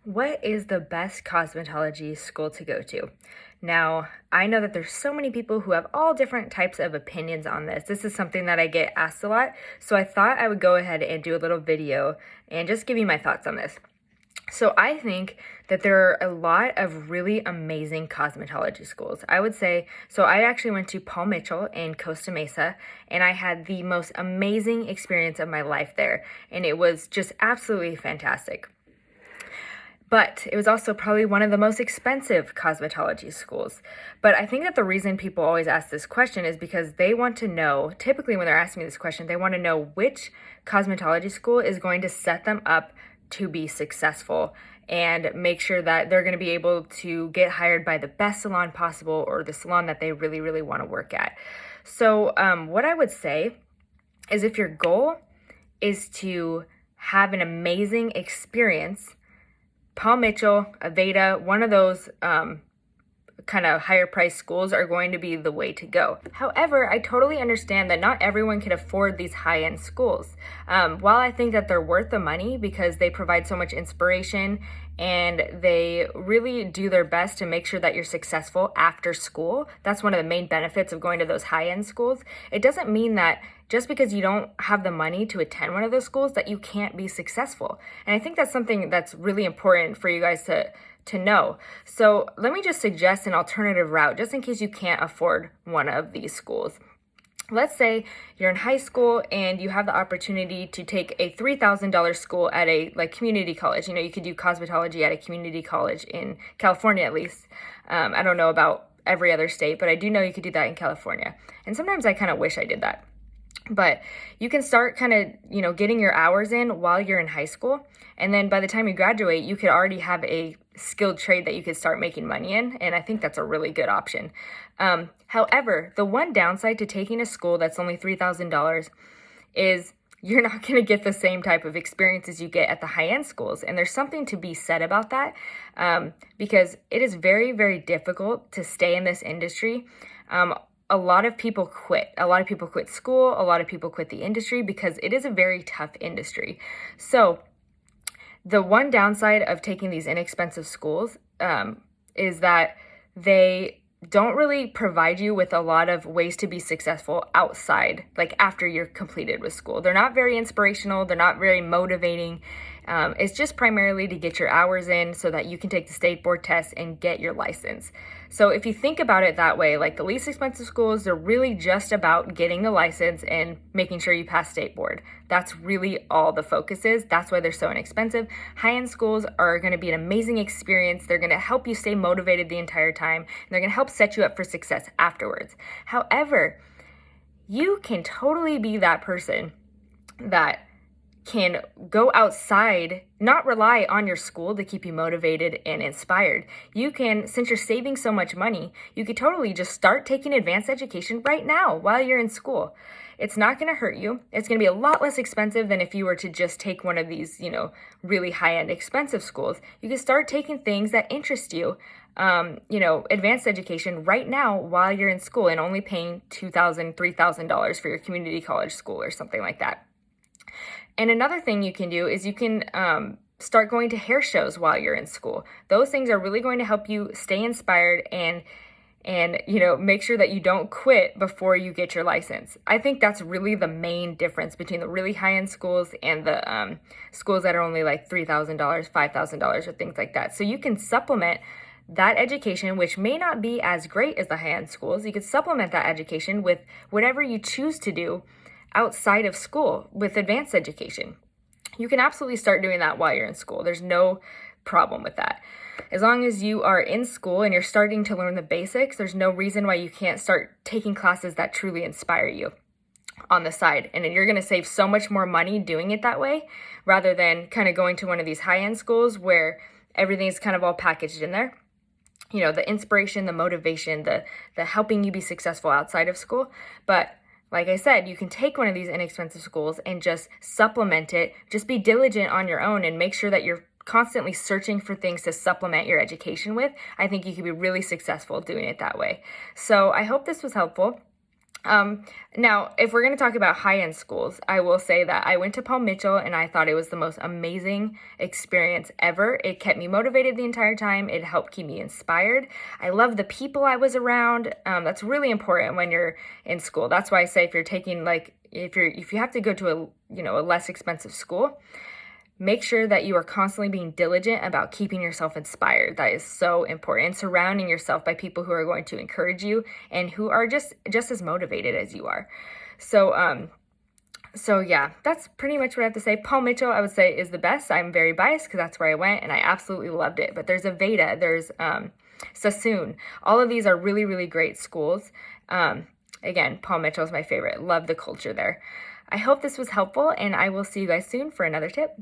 What is the best cosmetology school to go to? Now, I know that there's so many people who have all different types of opinions on this. This is something that I get asked a lot, so I thought I would go ahead and do a little video and just give you my thoughts on this. So I think that there are a lot of really amazing cosmetology schools. I would say, so I actually went to Paul Mitchell in Costa Mesa, and I had the most amazing experience of my life there, and it was just absolutely fantastic. But it was also probably one of the most expensive cosmetology schools. But I think that the reason people always ask this question is because they want to know, typically when they're asking me this question, they want to know which cosmetology school is going to set them up to be successful and make sure that they're going to be able to get hired by the best salon possible or the salon that they really, really want to work at. So what I would say is if your goal is to have an amazing experience, Paul Mitchell, Aveda, one of those kind of higher price schools are going to be the way to go. However, I totally understand that not everyone can afford these high-end schools. While I think that they're worth the money because they provide so much inspiration and they really do their best to make sure that you're successful after school, that's one of the main benefits of going to those high-end schools. It doesn't mean that just because you don't have the money to attend one of those schools that you can't be successful. And I think that's something that's really important for you guys to know. So let me just suggest an alternative route just in case you can't afford one of these schools. Let's say you're in high school and you have the opportunity to take a $3,000 school at a community college. You know, you could do cosmetology at a community college in California at least. I don't know about every other state, but I do know you could do that in California. And sometimes I kind of wish I did that. But you can start kind of, getting your hours in while you're in high school. And then by the time you graduate, you could already have a skilled trade that you could start making money in. And I think that's a really good option. However, the one downside to taking a school that's only $3,000 is you're not going to get the same type of experiences you get at the high-end schools. And there's something to be said about that because it is very, very difficult to stay in this industry. A lot of people quit. A lot of people quit school. A lot of people quit the industry because it is a very tough industry. So the one downside of taking these inexpensive schools is that they don't really provide you with a lot of ways to be successful outside, like after you're completed with school. They're not very inspirational. They're not very motivating. It's just primarily to get your hours in so that you can take the state board test and get your license. So if you think about it that way, like the least expensive schools, they're really just about getting the license and making sure you pass state board. That's really all the focus is. That's why they're so inexpensive. High-end schools are going to be an amazing experience. They're going to help you stay motivated the entire time. And they're going to help set you up for success afterwards. However, you can totally be that person that can go outside, not rely on your school to keep you motivated and inspired. You can, since you're saving so much money, you could totally just start taking advanced education right now while you're in school. It's not going to hurt you. It's going to be a lot less expensive than if you were to just take one of these, really high-end expensive schools. You can start taking things that interest you, advanced education right now while you're in school and only paying $2,000, $3,000 for your community college school or something like that. And another thing you can do is you can start going to hair shows while you're in school. Those things are really going to help you stay inspired and make sure that you don't quit before you get your license. I think that's really the main difference between the really high-end schools and the schools that are only like $3,000, $5,000 or things like that. So you can supplement that education, which may not be as great as the high-end schools. You could supplement that education with whatever you choose to do outside of school with advanced education. You can absolutely start doing that while you're in school. There's no problem with that. As long as you are in school and you're starting to learn the basics, there's no reason why you can't start taking classes that truly inspire you on the side. And then you're going to save so much more money doing it that way rather than kind of going to one of these high-end schools where everything's kind of all packaged in there. The inspiration, the motivation, the helping you be successful outside of school. But like I said, you can take one of these inexpensive schools and just supplement it. Just be diligent on your own and make sure that you're constantly searching for things to supplement your education with. I think you could be really successful doing it that way. So I hope this was helpful. Now, if we're going to talk about high-end schools, I will say that I went to Paul Mitchell and I thought it was the most amazing experience ever. It kept me motivated the entire time. It helped keep me inspired. I love the people I was around. That's really important when you're in school. That's why I say if you're taking if you have to go to a less expensive school, make sure that you are constantly being diligent about keeping yourself inspired. That is so important. And surrounding yourself by people who are going to encourage you and who are just as motivated as you are. So yeah, that's pretty much what I have to say. Paul Mitchell, I would say, is the best. I'm very biased because that's where I went and I absolutely loved it. But there's Aveda, there's Sassoon. All of these are really, really great schools. Again, Paul Mitchell is my favorite. Love the culture there. I hope this was helpful, and I will see you guys soon for another tip.